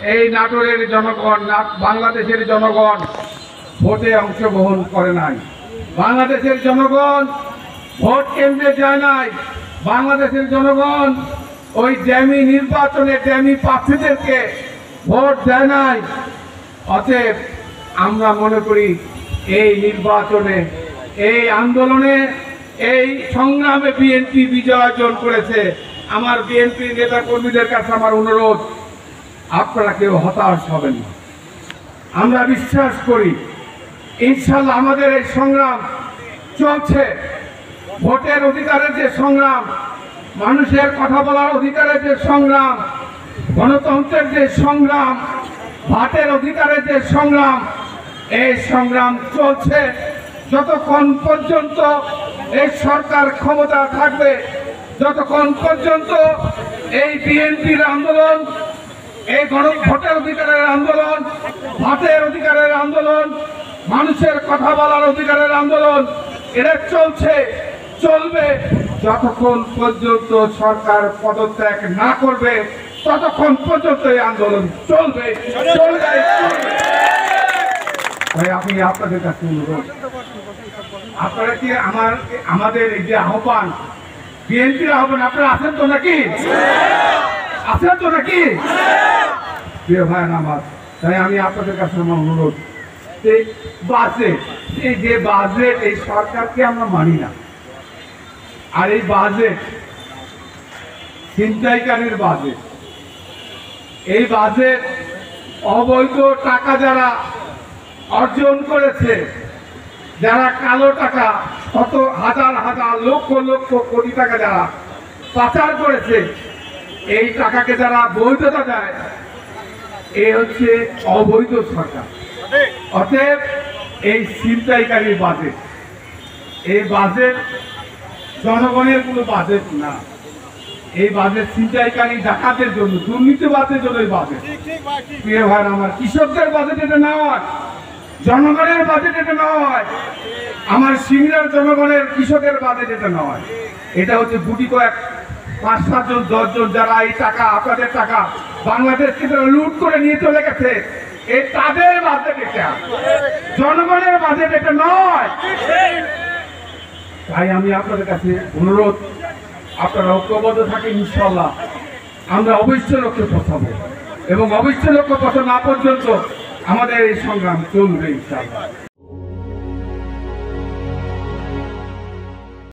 এই নাটোরের জনগণ, বাংলাদেশের জনগণ ভোটে অংশগ্রহণ করে নাই। বাংলাদেশের জনগণ ভোট কেন্দ্রে যায় নাই। বাংলাদেশের জনগণ ওই ড্যামি নির্বাচনে ড্যামি প্রার্থীদেরকে ভোট দেয় নাই। অতএব আমরা মনে করি এই নির্বাচনে, এই আন্দোলনে, এই সংগ্রামে বিএনপি বিজয় অর্জন করেছে। আমার বিএনপি নেতা কর্মীদের কাছে আমার অনুরোধ, আপনারা কেউ হতাশ হবেন না। আমরা বিশ্বাস করি ইনশাল্লাহ আমাদের এই সংগ্রাম চলছে। ভোটের অধিকারের যে সংগ্রাম, মানুষের কথা বলার অধিকারের যে সংগ্রাম, গণতন্ত্রের যে সংগ্রাম, ভোটের অধিকারের যে সংগ্রাম, এই সংগ্রাম চলছে যতক্ষণ পর্যন্ত এই সরকার ক্ষমতা থাকবে, যতক্ষণ পর্যন্ত এই বিএনপির আন্দোলন, এই ভোটের অধিকারের আন্দোলন, ভোটের অধিকারের আন্দোলন, মানুষের কথা বলার অধিকারের আন্দোলন, এটা চলছে, চলবে যতক্ষণ পর্যন্ত সরকার পদত্যাগ না করবে, ততক্ষণ পর্যন্ত এই আন্দোলন চলবে, চলবে। আমি আপনাদের কাছে অনুরোধ, আপনারা কি আমাদের এই যে আহ্বান, বিএনপির আহ্বান, আপনারা আছেন তো নাকি? আছেন তো নাকি প্রিয় ভাই আমার? তাই আমি আপনাদের কাছে আমার অনুরোধ, বাজেট, এই যে বাজেট, এই সরকারকে আমরা মানি না। আর এই বাজেট ছিনতাইকারীর বাজেট, এই বাজেট অবৈধ টাকা যারা অর্জন করেছে, যারা কালো টাকা, কত হাজার হাজার লক্ষ লক্ষ কোটি টাকা যারা পাচার করেছে, এই টাকাকে যারা বৈধতা দেয়, এই হচ্ছে অবৈধ সরকার। অতএব এই ছিনতাইকারীর বাজেট, এই বাজেট জনগণের কোনো বাজেট না। এই বাজেট ছিনতাইকারী ডাকাতের জন্য, দুর্নীতিবাদের জন্য এই বাজেট। প্রিয় ভাই আমার, কৃষকদের বাজেট এটা নয়, জনগণের বাজেট এটা নয়, আমার সিংড়ার জনগণের কৃষকের বাজেট এটা নয়। এটা হচ্ছে গুটি কয়েক 5-7 জন 10 জন যারা এই টাকা, আপনাদের টাকা বাংলাদেশকে লুট করে নিয়ে চলে গেছে, এই তাদের বাজেট এটা, জনগণের বাজেট এটা নয়। তাই আমি আপনাদের কাছে অনুরোধ, আপনারা ঐক্যবদ্ধ থাকেন, ইনশাল্লাহ আমরা অবশ্যই লক্ষ্যে পৌঁছাবো, এবং অবশ্যই লক্ষ্যে পৌঁছানো না পর্যন্ত আমাদের এই সংগ্রাম চলবে ইনশাল্লাহ।